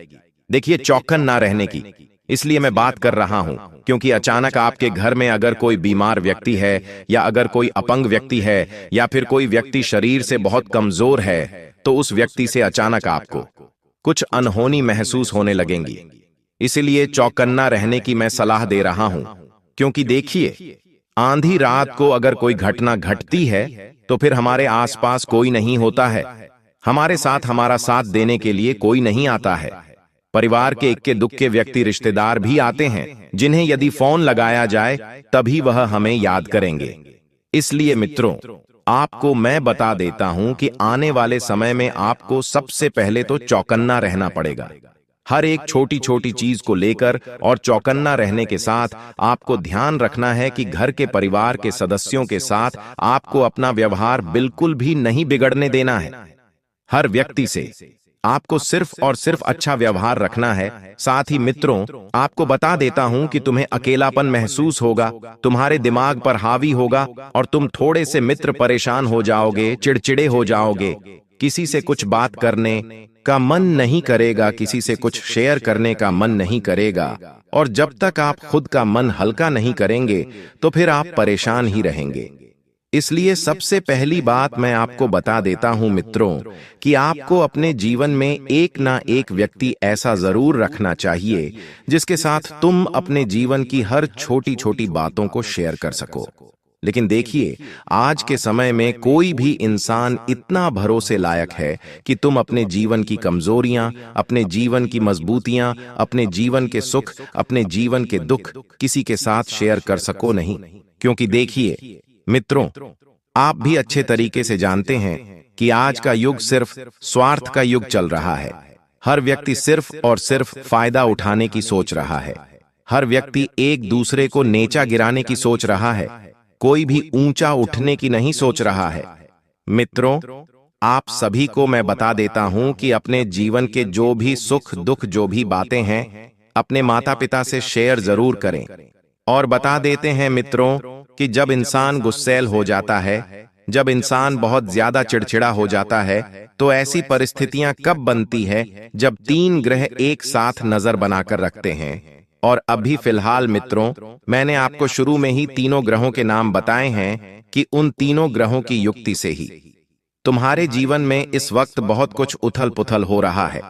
देखिए, चौकन ना रहने की, इसलिए मैं बात कर रहा हूं, क्योंकि अचानक आपके घर में अगर कोई बीमार व्यक्ति है, या अगर कोई अपंग व्यक्ति है, या फिर कोई व्यक्ति शरीर से बहुत कमजोर है, तो उस व्यक्ति से अचानक आपको कुछ अनहोनी महसूस होने लगेंगी। इसलिए चौकन्ना रहने की मैं सलाह दे रहा हूं, क्योंकि देखिए, आंधी रात को अगर कोई घटना घटती है तो फिर हमारे आसपास कोई नहीं होता है, हमारे साथ हमारा साथ देने के लिए कोई नहीं आता है। परिवार के इक्के दुक्के व्यक्ति रिश्तेदार भी आते हैं, जिन्हें यदि फोन लगाया जाए तभी वह हमें याद करेंगे। इसलिए मित्रों, आपको मैं बता देता हूं कि आने वाले समय में आपको सबसे पहले तो चौकन्ना रहना पड़ेगा। हर एक छोटी छोटी चीज को लेकर और चौकन्ना रहने के साथ आपको ध्यान रखना है कि घर के परिवार के सदस्यों के साथ आपको अपना व्यवहार बिल्कुल भी नहीं बिगड़ने देना है। हर व्यक्ति से आपको सिर्फ और सिर्फ अच्छा व्यवहार रखना है। साथ ही मित्रों, आपको बता देता हूं कि तुम्हें अकेलापन महसूस होगा, तुम्हारे दिमाग पर हावी होगा और तुम थोड़े से मित्र परेशान हो जाओगे, चिड़चिड़े हो जाओगे, किसी से कुछ बात करने का मन नहीं करेगा, किसी से कुछ शेयर करने का मन नहीं करेगा, और जब तक आप खुद का मन हल्का नहीं करेंगे तो फिर आप परेशान ही रहेंगे। इसलिए सबसे पहली बात मैं आपको बता देता हूं मित्रों, कि आपको अपने जीवन में एक ना एक व्यक्ति ऐसा जरूर रखना चाहिए जिसके साथ तुम अपने जीवन की हर छोटी छोटी बातों को शेयर कर सको। लेकिन देखिए, आज के समय में कोई भी इंसान इतना भरोसे लायक है कि तुम अपने जीवन की कमजोरियां, अपने जीवन की मजबूतियां, अपने जीवन के सुख, अपने जीवन के दुख किसी के साथ शेयर कर सको नहीं। क्योंकि देखिए मित्रों, आप भी अच्छे तरीके से जानते हैं कि आज का युग सिर्फ स्वार्थ का युग चल रहा है। हर व्यक्ति सिर्फ और सिर्फ फायदा उठाने की सोच रहा है। हर व्यक्ति एक दूसरे को नीचा गिराने की सोच रहा है, कोई भी ऊंचा उठने की नहीं सोच रहा है। मित्रों, आप सभी को मैं बता देता हूं कि अपने जीवन के जो भी सुख दुख, जो भी बातें हैं, अपने माता पिता से शेयर जरूर करें। और बता देते हैं मित्रों कि जब इंसान गुस्सैल हो जाता है, जब इंसान बहुत ज्यादा चिड़चिड़ा हो जाता है, तो ऐसी परिस्थितियां कब बनती है जब तीन ग्रह एक साथ नजर बनाकर रखते हैं। और अभी फिलहाल मित्रों, मैंने आपको शुरू में ही तीनों ग्रहों के नाम बताए हैं कि उन तीनों ग्रहों की युक्ति से ही तुम्हारे जीवन में इस वक्त बहुत कुछ उथल पुथल हो रहा है।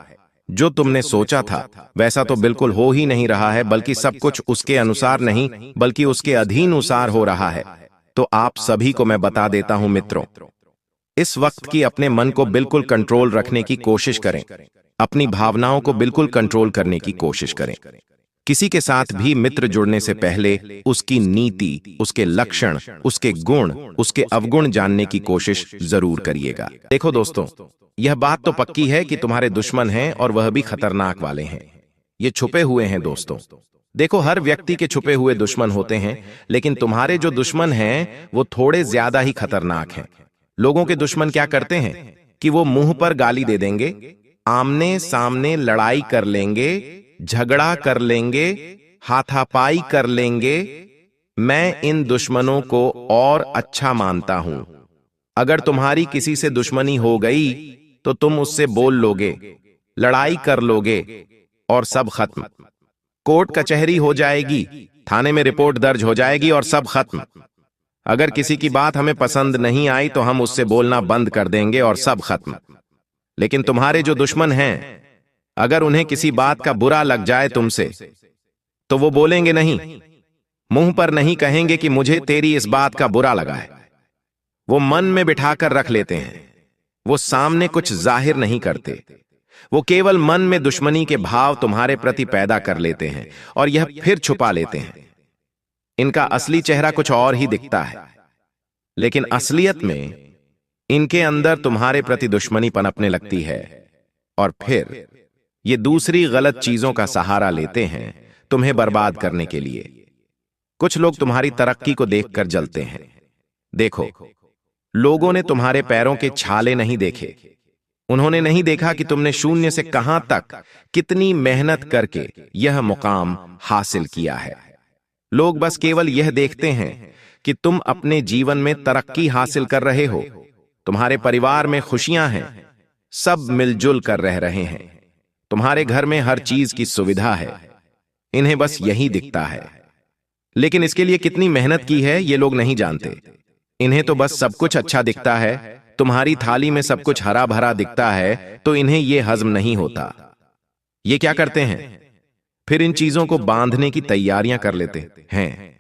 जो तुमने सोचा था वैसा तो बिल्कुल हो ही नहीं रहा है, बल्कि सब कुछ उसके अनुसार नहीं बल्कि उसके अधीनुसार हो रहा है। तो आप सभी को मैं बता देता हूं मित्रों, इस वक्त की अपने मन को बिल्कुल कंट्रोल रखने की कोशिश करें, अपनी भावनाओं को बिल्कुल कंट्रोल करने की कोशिश करें। किसी के साथ भी मित्र जुड़ने से पहले उसकी नीति, उसके लक्षण, उसके गुण, उसके अवगुण जानने की कोशिश जरूर करिएगा। देखो दोस्तों, यह बात तो पक्की है कि तुम्हारे दुश्मन हैं और वह भी खतरनाक वाले हैं। ये छुपे हुए हैं दोस्तों। देखो, हर व्यक्ति के छुपे हुए दुश्मन होते हैं, लेकिन तुम्हारे जो दुश्मन हैं वो थोड़े ज्यादा ही खतरनाक हैं। लोगों के दुश्मन क्या करते हैं कि वो मुंह पर गाली दे देंगे, आमने सामने लड़ाई कर लेंगे, झगड़ा कर लेंगे, हाथापाई कर लेंगे। मैं इन दुश्मनों को और अच्छा मानता हूं। अगर तुम्हारी किसी से दुश्मनी हो गई तो तुम उससे बोल लोगे, लड़ाई कर लोगे और सब खत्म। कोर्ट कचहरी हो जाएगी, थाने में रिपोर्ट दर्ज हो जाएगी और सब खत्म। अगर किसी की बात हमें पसंद नहीं आई तो हम उससे बोलना बंद कर देंगे और सब खत्म। लेकिन तुम्हारे जो दुश्मन हैं, अगर उन्हें किसी बात का बुरा लग जाए तुमसे, तो वो बोलेंगे नहीं, मुंह पर नहीं कहेंगे कि मुझे तेरी इस बात का बुरा लगा है। वो मन में बिठाकर रख लेते हैं। वो सामने कुछ जाहिर नहीं करते, वो केवल मन में दुश्मनी के भाव तुम्हारे प्रति पैदा कर लेते हैं और यह फिर छुपा लेते हैं। इनका असली चेहरा कुछ और ही दिखता है, लेकिन असलियत में इनके अंदर तुम्हारे प्रति दुश्मनी पनपने लगती है और फिर ये दूसरी गलत चीजों का सहारा लेते हैं तुम्हें बर्बाद करने के लिए। कुछ लोग तुम्हारी तरक्की को देखकर जलते हैं। देखो, लोगों ने तुम्हारे पैरों के छाले नहीं देखे, उन्होंने नहीं देखा कि तुमने शून्य से कहां तक कितनी मेहनत करके यह मुकाम हासिल किया है। लोग बस केवल यह देखते हैं कि तुम अपने जीवन में तरक्की हासिल कर रहे हो, तुम्हारे परिवार में खुशियां हैं, सब मिलजुल कर रह रहे हैं, तुम्हारे घर में हर चीज की सुविधा है, इन्हें बस यही दिखता है। लेकिन इसके लिए कितनी मेहनत की है ये लोग नहीं जानते। इन्हें तो बस सब कुछ अच्छा दिखता है। तुम्हारी थाली में सब कुछ हरा भरा दिखता है तो इन्हें ये हजम नहीं होता। ये क्या करते हैं? फिर इन चीजों को बांधने की तैयारियां कर लेते हैं।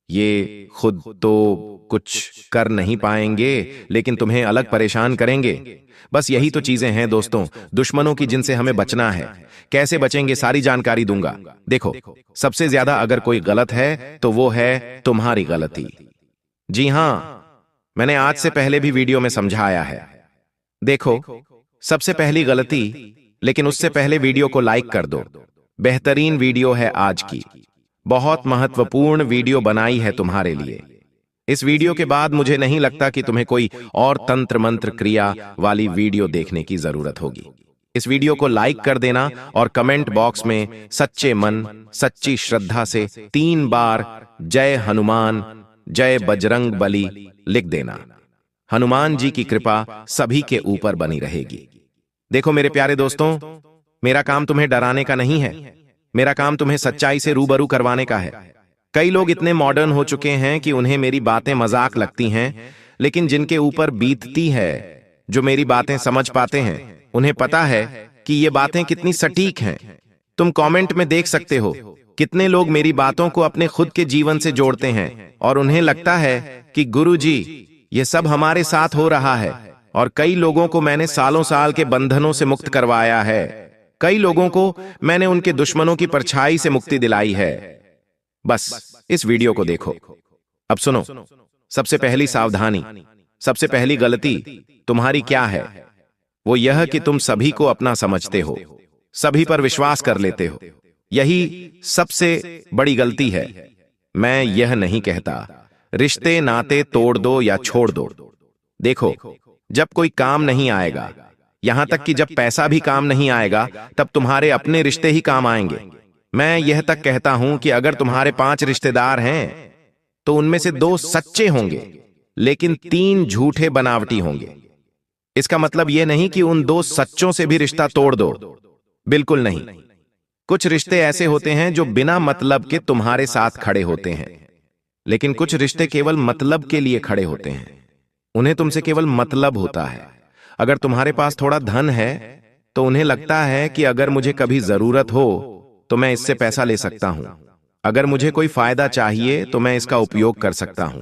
ये खुद तो कुछ कर नहीं पाएंगे लेकिन तुम्हें अलग परेशान करेंगे। बस यही तो चीजें हैं दोस्तों, दुश्मनों की जिनसे हमें बचना है। कैसे बचेंगे सारी जानकारी दूंगा। देखो, सबसे ज्यादा अगर कोई गलत है तो वो है तुम्हारी गलती। जी हां, मैंने आज से पहले भी वीडियो में समझाया है। देखो, सबसे पहली गलती, लेकिन उससे पहले वीडियो को लाइक कर दो। बेहतरीन वीडियो है आज की, बहुत महत्वपूर्ण वीडियो बनाई है तुम्हारे लिए। इस वीडियो के बाद मुझे नहीं लगता कि तुम्हें कोई और तंत्र मंत्र क्रिया वाली वीडियो देखने की जरूरत होगी। इस वीडियो को लाइक कर देना और कमेंट बॉक्स में सच्चे मन सच्ची श्रद्धा से 3 बार जय हनुमान जय बजरंग बली लिख देना। हनुमान जी की कृपा सभी के ऊपर बनी रहेगी। देखो मेरे प्यारे दोस्तों, मेरा काम तुम्हें डराने का नहीं है, मेरा काम तुम्हें सच्चाई से रूबरू करवाने का है। कई लोग इतने मॉडर्न हो चुके हैं कि उन्हें मेरी बातें मजाक लगती हैं, लेकिन जिनके ऊपर बीतती है, जो मेरी बातें समझ पाते हैं, उन्हें पता है कि ये बातें कितनी सटीक हैं। तुम कमेंट में देख सकते हो कितने लोग मेरी बातों को अपने खुद के जीवन से जोड़ते हैं और उन्हें लगता है कि गुरुजी ये सब हमारे साथ हो रहा है। और कई लोगों को मैंने सालों साल के बंधनों से मुक्त करवाया है। कई लोगों को मैंने उनके दुश्मनों की परछाई से मुक्ति दिलाई है। बस इस वीडियो को देखो। अब सुनो, सबसे पहली सावधानी, सबसे पहली गलती तुम्हारी क्या है? वो यह कि तुम सभी को अपना समझते हो, सभी पर विश्वास कर लेते हो। यही सबसे बड़ी गलती है। मैं यह नहीं कहता रिश्ते नाते तोड़ दो या छोड़ दो। देखो, जब कोई काम नहीं आएगा, यहां तक कि जब पैसा भी काम नहीं आएगा, तब तुम्हारे अपने रिश्ते ही काम आएंगे। मैं यह तक कहता हूं कि अगर तुम्हारे 5 रिश्तेदार हैं तो उनमें से 2 सच्चे होंगे लेकिन 3 झूठे बनावटी होंगे। इसका मतलब यह नहीं कि उन 2 सच्चों से भी रिश्ता तोड़ दो, बिल्कुल नहीं। कुछ रिश्ते ऐसे होते हैं जो बिना मतलब के तुम्हारे साथ खड़े होते हैं, लेकिन कुछ रिश्ते केवल मतलब के लिए खड़े होते हैं। उन्हें तुमसे केवल मतलब होता है। अगर तुम्हारे पास थोड़ा धन है तो उन्हें लगता है कि अगर मुझे कभी जरूरत हो तो मैं इससे पैसा ले सकता हूं। अगर मुझे कोई फायदा चाहिए तो मैं इसका उपयोग कर सकता हूं।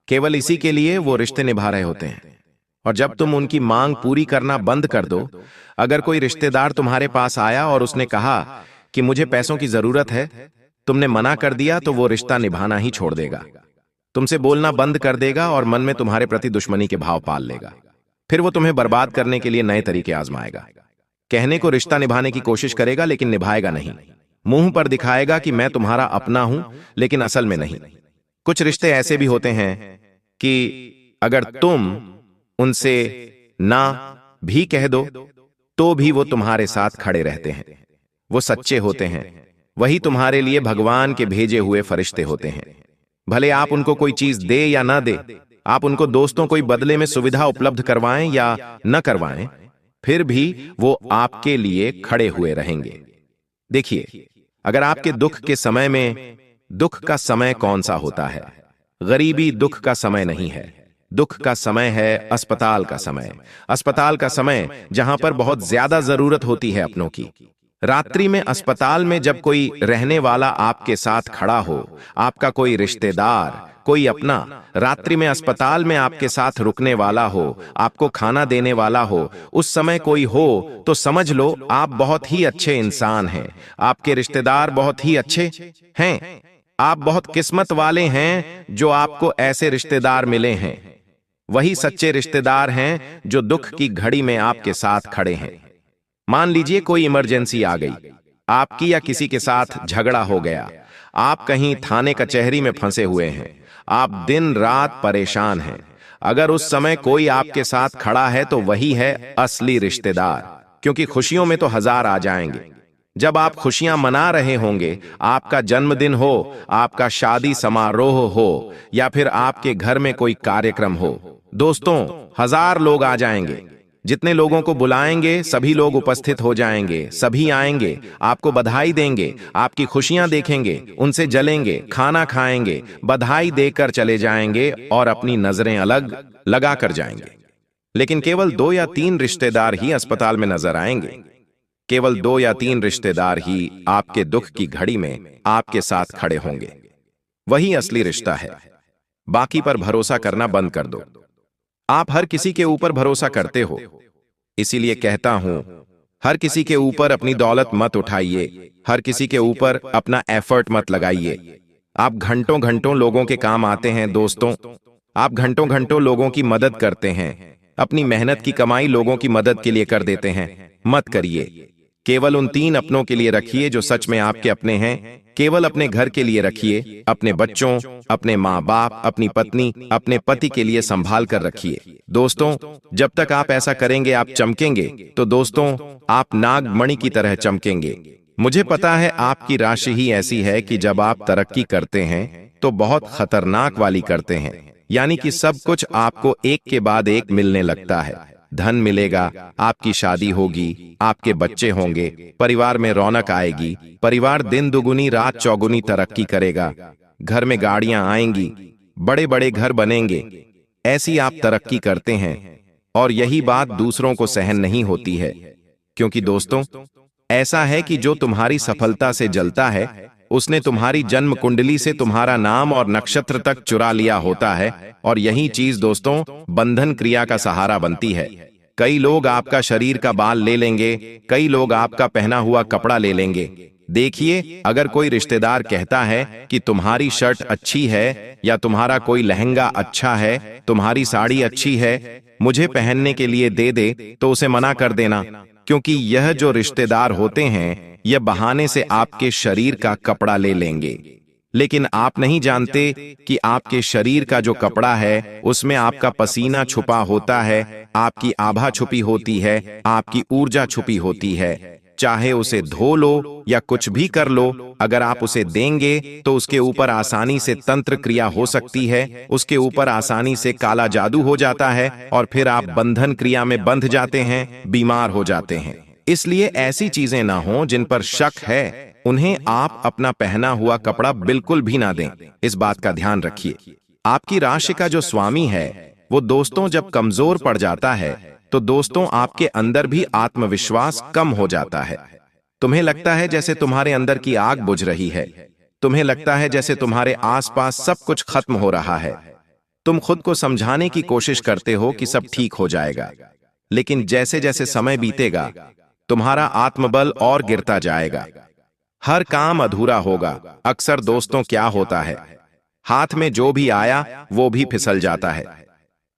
केवल इसी के लिए वो रिश्ते निभा रहे होते हैं। और जब तुम उनकी मांग पूरी करना बंद कर दो, अगर कोई रिश्तेदार तुम्हारे पास आया और उसने कहा कि मुझे पैसों की जरूरत है, तुमने मना कर दिया, तो वो रिश्ता निभाना ही छोड़ देगा, तुमसे बोलना बंद कर देगा और मन में तुम्हारे प्रति दुश्मनी के भाव पाल लेगा। फिर वो तुम्हें बर्बाद करने के लिए नए तरीके आजमाएगा। कहने को रिश्ता निभाने की कोशिश करेगा लेकिन निभाएगा नहीं। मुंह पर दिखाएगा कि मैं तुम्हारा अपना हूं, लेकिन असल में नहीं। कुछ रिश्ते ऐसे भी होते हैं कि अगर तुम उनसे ना भी कह दो तो भी वो तुम्हारे साथ खड़े रहते हैं। वो सच्चे होते हैं, वही तुम्हारे लिए भगवान के भेजे हुए फरिश्ते होते हैं। भले आप उनको कोई चीज दे या ना दे, आप उनको दोस्तों कोई बदले में सुविधा उपलब्ध करवाएं या न करवाएं, फिर भी वो आपके लिए खड़े हुए रहेंगे। देखिए, अगर आपके दुख के समय में, दुख का समय कौन सा होता है? गरीबी दुख का समय नहीं है। दुख का समय है अस्पताल का समय। अस्पताल का समय जहां पर बहुत ज्यादा जरूरत होती है अपनों की। रात्रि में अस्पताल में जब कोई रहने वाला आपके साथ खड़ा हो, आपका कोई रिश्तेदार, कोई अपना, रात्रि में अस्पताल में आपके साथ रुकने वाला हो, आपको खाना देने वाला हो, उस समय कोई हो तो समझ लो आप बहुत ही अच्छे इंसान हैं। आपके रिश्तेदार बहुत ही अच्छे हैं। आप बहुत किस्मत वाले हैं जो आपको ऐसे रिश्तेदार मिले हैं। वही सच्चे रिश्तेदार हैं जो दुख की घड़ी में आपके साथ खड़े हैं। मान लीजिए कोई इमरजेंसी आ गई, आपकी या किसी के साथ झगड़ा हो गया, आप कहीं थाने कचहरी में फंसे हुए हैं, आप दिन रात परेशान हैं। अगर उस समय कोई आपके साथ खड़ा है तो वही है असली रिश्तेदार, क्योंकि खुशियों में तो 1000 आ जाएंगे। जब आप खुशियां मना रहे होंगे, आपका जन्मदिन हो, आपका शादी समारोह हो या फिर आपके घर में कोई कार्यक्रम हो, दोस्तों 1000 लोग आ जाएंगे। जितने लोगों को बुलाएंगे सभी लोग उपस्थित हो जाएंगे, सभी आएंगे, आपको बधाई देंगे, आपकी खुशियां देखेंगे, उनसे जलेंगे, खाना खाएंगे, बधाई देकर चले जाएंगे और अपनी नजरें अलग लगा कर जाएंगे। लेकिन केवल 2 या 3 रिश्तेदार ही अस्पताल में नजर आएंगे। केवल 2 या 3 रिश्तेदार ही आपके दुख की घड़ी में आपके साथ खड़े होंगे। वही असली रिश्ता है। बाकी पर भरोसा करना बंद कर दो। आप हर किसी के ऊपर भरोसा करते हो, इसीलिए कहता हूं, हर किसी के ऊपर अपनी दौलत मत उठाइए, हर किसी के ऊपर अपना एफर्ट मत लगाइए। आप घंटों घंटों लोगों के काम आते हैं दोस्तों, आप घंटों घंटों लोगों की मदद करते हैं, अपनी मेहनत की कमाई लोगों की मदद के लिए कर देते हैं। मत करिए। केवल उन 3 अपनों के लिए रखिए जो सच में आपके अपने हैं। केवल अपने घर के लिए रखिए, अपने बच्चों, अपने माँ बाप, अपनी पत्नी, अपने पति के लिए संभाल कर रखिए। दोस्तों, जब तक आप ऐसा करेंगे आप चमकेंगे, तो दोस्तों आप नागमणि की तरह चमकेंगे। मुझे पता है आपकी राशि ही ऐसी है कि जब आप तरक्की करते हैं तो बहुत खतरनाक वाली करते हैं, यानी कि सब कुछ आपको एक के बाद एक मिलने लगता है। धन मिलेगा, आपकी शादी होगी, आपके बच्चे होंगे, परिवार में रौनक आएगी, परिवार दिन दुगुनी रात चौगुनी तरक्की करेगा, घर में गाड़ियां आएंगी, बड़े बड़े घर बनेंगे। ऐसी आप तरक्की करते हैं और यही बात दूसरों को सहन नहीं होती है, क्योंकि दोस्तों ऐसा है कि जो तुम्हारी सफलता से जलता है उसने तुम्हारी जन्म कुंडली से तुम्हारा नाम और नक्षत्र तक चुरा लिया होता है, और यही चीज दोस्तों बंधन क्रिया का सहारा बनती है। कई लोग आपका शरीर का बाल ले लेंगे, कई लोग आपका पहना हुआ कपड़ा ले लेंगे। देखिए, अगर कोई रिश्तेदार कहता है कि तुम्हारी शर्ट अच्छी है या तुम्हारा कोई लहंगा अच्छा है, तुम्हारी साड़ी अच्छी है, मुझे पहनने के लिए दे दे, तो उसे मना कर देना, क्योंकि यह जो रिश्तेदार होते हैं यह बहाने से आपके शरीर का कपड़ा ले लेंगे। लेकिन आप नहीं जानते कि आपके शरीर का जो कपड़ा है उसमें आपका पसीना छुपा होता है, आपकी आभा छुपी होती है, आपकी ऊर्जा छुपी होती है। चाहे उसे धो लो या कुछ भी कर लो, अगर आप उसे देंगे तो उसके ऊपर आसानी से तंत्र क्रिया हो सकती है, उसके ऊपर आसानी से काला जादू हो जाता है और फिर आप बंधन क्रिया में बंध जाते हैं, बीमार हो जाते हैं। इसलिए ऐसी चीजें ना हो जिन पर शक है, उन्हें आप अपना पहना हुआ कपड़ा बिल्कुल भी ना दें। इस बात का ध्यान रखिए। आपकी राशि का जो स्वामी है वो दोस्तों जब कमजोर पड़ जाता है तो दोस्तों आपके अंदर भी आत्मविश्वास कम हो जाता है। तुम्हें लगता है जैसे तुम्हारे अंदर की आग बुझ रही है, तुम्हें लगता है जैसे तुम्हारे आसपास सब कुछ खत्म हो रहा है। तुम खुद को समझाने की कोशिश करते हो कि सब ठीक हो जाएगा, लेकिन जैसे जैसे समय बीतेगा तुम्हारा आत्मबल और गिरता जाएगा, हर काम अधूरा होगा। अक्सर दोस्तों क्या होता है, हाथ में जो भी आया वो भी फिसल जाता है।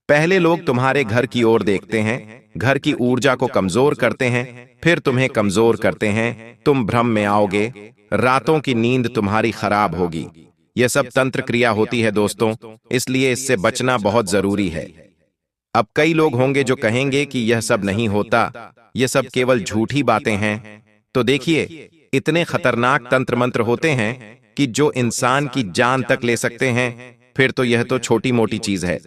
पहले लोग तुम्हारे घर की ओर देखते हैं, घर की ऊर्जा को कमजोर करते हैं, फिर तुम्हें कमजोर करते हैं, तुम भ्रम में आओगे, रातों की नींद तुम्हारी खराब होगी। यह सब तंत्र क्रिया होती है दोस्तों, इसलिए इससे बचना बहुत जरूरी है। अब कई लोग होंगे जो कहेंगे कि यह सब नहीं होता, यह सब केवल झूठी बातें हैं। तो देखिए, इतने खतरनाक तंत्र मंत्र होते हैं कि जो इंसान की जान तक ले सकते हैं, फिर तो यह तो छोटी मोटी चीज है।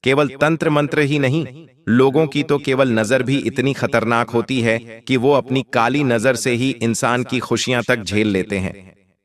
केवल तंत्र मंत्र ही नहीं, लोगों की तो केवल नजर भी इतनी खतरनाक होती है कि वो अपनी काली नजर से ही इंसान की खुशियां तक झेल लेते हैं।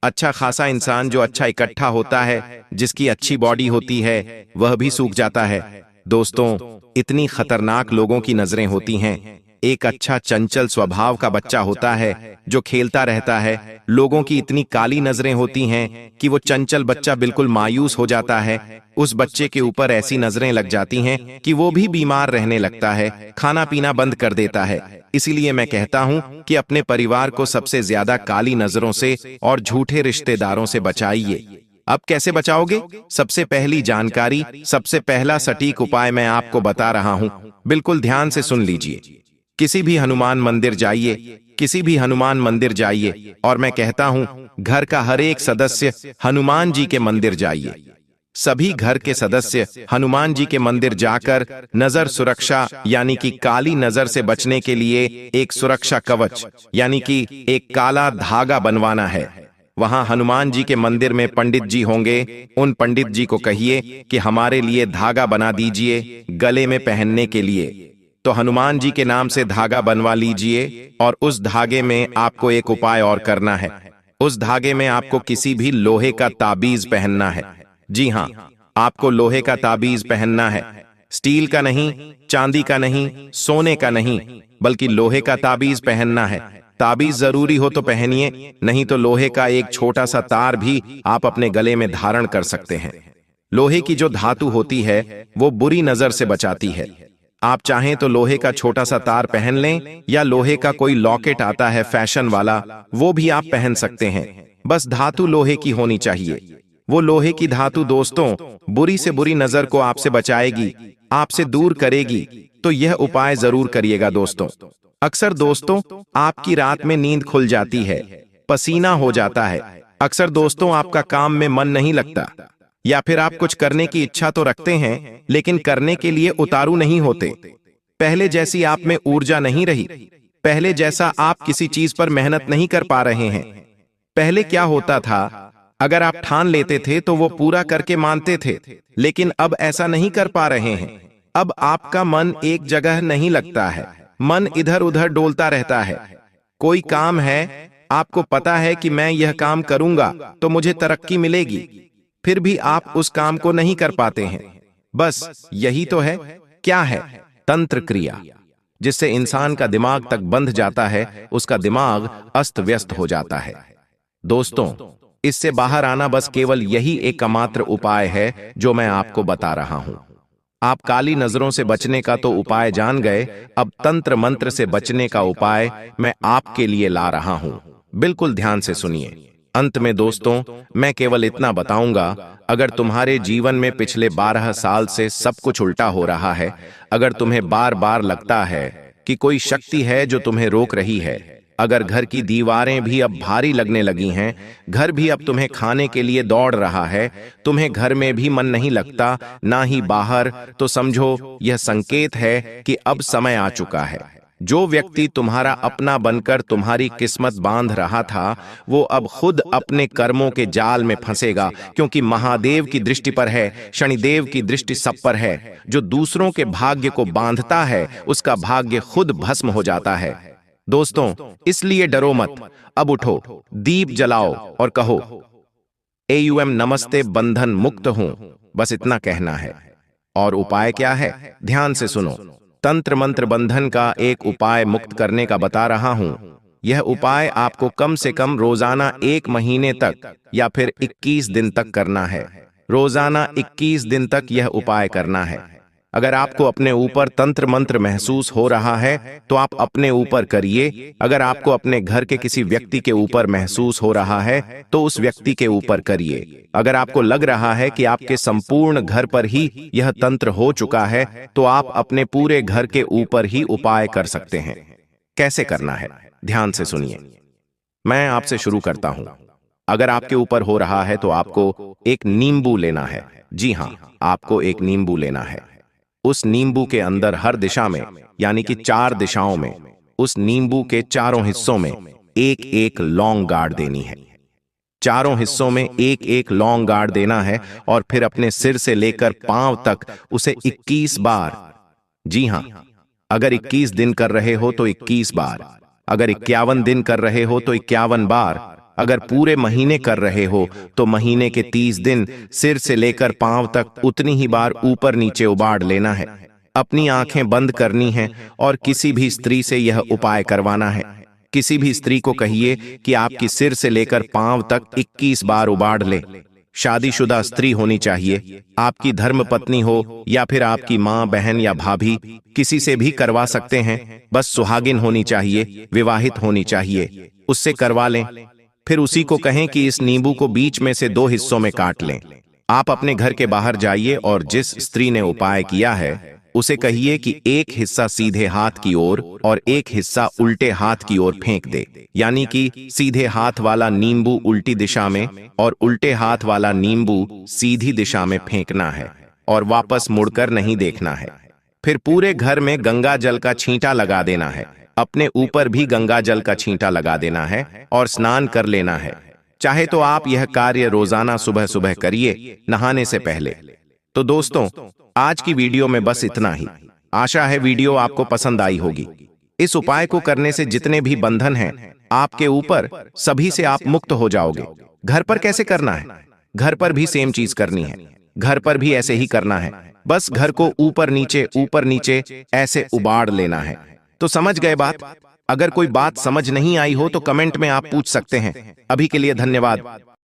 अच्छा खासा इंसान जो अच्छा इकट्ठा होता है, जिसकी अच्छी बॉडी होती है, वह भी सूख जाता है। दोस्तों, इतनी खतरनाक लोगों की नजरें होती हैं। एक अच्छा चंचल स्वभाव का बच्चा होता है जो खेलता रहता है, लोगों की इतनी काली नजरें होती हैं कि वो चंचल बच्चा बिल्कुल मायूस हो जाता है। उस बच्चे के ऊपर ऐसी नजरें लग जाती हैं कि वो भी बीमार रहने लगता है, खाना पीना बंद कर देता है। इसीलिए मैं कहता हूं कि अपने परिवार को सबसे ज्यादा काली नजरों से और झूठे रिश्तेदारों से बचाइए। अब कैसे बचाओगे? सबसे पहली जानकारी, सबसे पहला सटीक उपाय मैं आपको बता रहा हूं, बिल्कुल ध्यान से सुन लीजिए। किसी भी हनुमान मंदिर जाइए, किसी भी हनुमान मंदिर जाइए, और मैं कहता हूं घर का हर एक सदस्य हनुमान जी के मंदिर जाइए। सभी घर के सदस्य हनुमान जी के मंदिर जाकर नजर सुरक्षा यानी कि काली नजर से बचने के लिए एक सुरक्षा कवच यानी कि एक काला धागा बनवाना है। वहां हनुमान जी के मंदिर में पंडित जी होंगे, उन पंडित जी को कहिए कि हमारे लिए धागा बना दीजिए गले में पहनने के लिए। तो हनुमान जी के नाम से धागा बनवा लीजिए और उस धागे में आपको एक उपाय और करना है। उस धागे में आपको किसी भी लोहे का ताबीज पहनना है। जी हाँ, आपको लोहे का ताबीज पहनना है। स्टील का नहीं, चांदी का नहीं, सोने का नहीं, बल्कि लोहे का ताबीज पहनना है। ताबीज जरूरी हो तो पहनिए, नहीं तो लोहे का एक छोटा सा तार भी आप अपने गले में धारण कर सकते हैं। लोहे की जो धातु होती है वो बुरी नजर से बचाती है। आप चाहें तो लोहे का छोटा सा तार पहन लें, या लोहे का कोई लॉकेट आता है फैशन वाला, वो भी आप पहन सकते हैं। बस धातु लोहे की होनी चाहिए। वो लोहे की धातु दोस्तों बुरी से बुरी नजर को आपसे बचाएगी, आपसे दूर करेगी। तो यह उपाय जरूर करिएगा दोस्तों। अक्सर दोस्तों आपकी रात में नींद खुल जाती है, पसीना हो जाता है। अक्सर दोस्तों आपका काम में मन नहीं लगता, या फिर आप कुछ करने की इच्छा तो रखते हैं लेकिन करने के लिए उतारू नहीं होते। पहले जैसी आप में ऊर्जा नहीं रही। पहले जैसा आप किसी चीज पर मेहनत नहीं कर पा रहे हैं। पहले क्या होता था, अगर आप ठान लेते थे तो वो पूरा करके मानते थे, लेकिन अब ऐसा नहीं कर पा रहे हैं। अब आपका मन एक जगह नहीं लगता है, मन इधर उधर डोलता रहता है। कोई काम है, आपको पता है कि मैं यह काम करूंगा तो मुझे तरक्की मिलेगी, फिर भी आप उस काम को नहीं कर पाते हैं। बस यही तो है। क्या है? तंत्र क्रिया, जिससे इंसान का दिमाग तक बंध जाता है, उसका दिमाग अस्त व्यस्त हो जाता है। दोस्तों इससे बाहर आना बस केवल यही एकमात्र उपाय है जो मैं आपको बता रहा हूं। आप काली नजरों से बचने का तो उपाय जान गए, अब तंत्र मंत्र से बचने का उपाय मैं आपके लिए ला रहा हूं। बिल्कुल ध्यान से सुनिए। अंत में दोस्तों मैं केवल इतना बताऊंगा, अगर तुम्हारे जीवन में पिछले 12 साल से सब कुछ उल्टा हो रहा है, अगर तुम्हें बार बार लगता है कि कोई शक्ति है जो तुम्हें रोक रही है, अगर घर की दीवारें भी अब भारी लगने लगी हैं, घर भी अब तुम्हें खाने के लिए दौड़ रहा है, तुम्हें घर में भी मन नहीं लगता, ना ही बाहर, तो समझो यह संकेत है कि अब समय आ चुका है। जो व्यक्ति तुम्हारा अपना बनकर तुम्हारी किस्मत बांध रहा था, वो अब खुद अपने कर्मों के जाल में फंसेगा, क्योंकि महादेव की दृष्टि पर है, शनिदेव की दृष्टि सब पर है। जो दूसरों के भाग्य को बांधता है, उसका भाग्य खुद भस्म हो जाता है। दोस्तों इसलिए डरो मत, अब उठो, दीप जलाओ और कहो एयुएम नमस्ते, बंधन मुक्त हूं। बस इतना कहना है। और उपाय क्या है? ध्यान से सुनो। तंत्र मंत्र बंधन का एक उपाय मुक्त करने का बता रहा हूं। यह उपाय आपको कम से कम रोजाना 1 महीने तक या फिर 21 दिन तक करना है। रोजाना 21 दिन तक यह उपाय करना है। अगर आपको अपने ऊपर तंत्र मंत्र महसूस हो रहा है तो आप अपने ऊपर करिए। अगर आपको अपने घर के किसी व्यक्ति के ऊपर महसूस हो रहा है तो उस व्यक्ति के ऊपर करिए। अगर आपको लग रहा है कि आपके संपूर्ण घर पर ही यह तंत्र हो चुका है तो आप अपने पूरे घर के ऊपर ही उपाय कर सकते हैं। कैसे करना है? ध्यान से सुनिए। मैं आपसे शुरू करता हूं। अगर आपके ऊपर हो रहा है तो आपको एक नींबू लेना है। जी हां, आपको एक नींबू लेना है। उस नींबू के अंदर हर दिशा में, यानी कि 4 दिशाओं में, उस नींबू के चारों हिस्सों में एक एक लौंग गाड़ देनी है। चारों हिस्सों में एक एक लौंग गाड़ देना है और फिर अपने सिर से लेकर पांव तक उसे 21 बार, जी हां, अगर 21 दिन कर रहे हो तो 21 बार, अगर 51 दिन कर रहे हो तो 51 बार, अगर पूरे महीने कर रहे हो तो महीने के 30 दिन सिर से लेकर पांव तक उतनी ही बार ऊपर नीचे उबाड़ लेना है। अपनी आंखें बंद करनी हैं और किसी भी स्त्री से यह उपाय करवाना है। किसी भी स्त्री को कहिए कि आपकी सिर से लेकर पांव तक 21 बार उबाड़ ले। शादीशुदा स्त्री होनी चाहिए, आपकी धर्मपत्नी हो या फिर आपकी मां, बहन या भाभी, किसी से भी करवा सकते हैं। बस सुहागिन होनी चाहिए, विवाहित होनी चाहिए, उससे करवा लें। फिर उसी को कहें कि इस नींबू को बीच में से 2 हिस्सों में काट लें। आप अपने घर के बाहर जाइए और जिस स्त्री ने उपाय किया है उसे कहिए कि एक हिस्सा सीधे हाथ की ओर और एक हिस्सा उल्टे हाथ की ओर फेंक दे। यानी कि सीधे हाथ वाला नींबू उल्टी दिशा में और उल्टे हाथ वाला नींबू सीधी दिशा में फेंकना है और वापस मुड़कर नहीं देखना है। फिर पूरे घर में गंगा जल का छींटा लगा देना है। अपने ऊपर भी गंगा जल का छींटा लगा देना है और स्नान कर लेना है। चाहे तो आप यह कार्य रोजाना सुबह सुबह करिए, नहाने से पहले। तो दोस्तों आज की वीडियो में बस इतना ही। आशा है वीडियो आपको पसंद आई होगी। इस उपाय को करने से जितने भी बंधन हैं आपके ऊपर, सभी से आप मुक्त हो जाओगे। घर पर कैसे करना है? घर पर भी सेम चीज करनी है। घर पर भी ऐसे ही करना है। बस घर को ऊपर नीचे ऐसे उबाड़ लेना है। तो समझ गए बात? अगर कोई बात समझ नहीं आई हो तो कमेंट में आप पूछ सकते हैं। अभी के लिए धन्यवाद।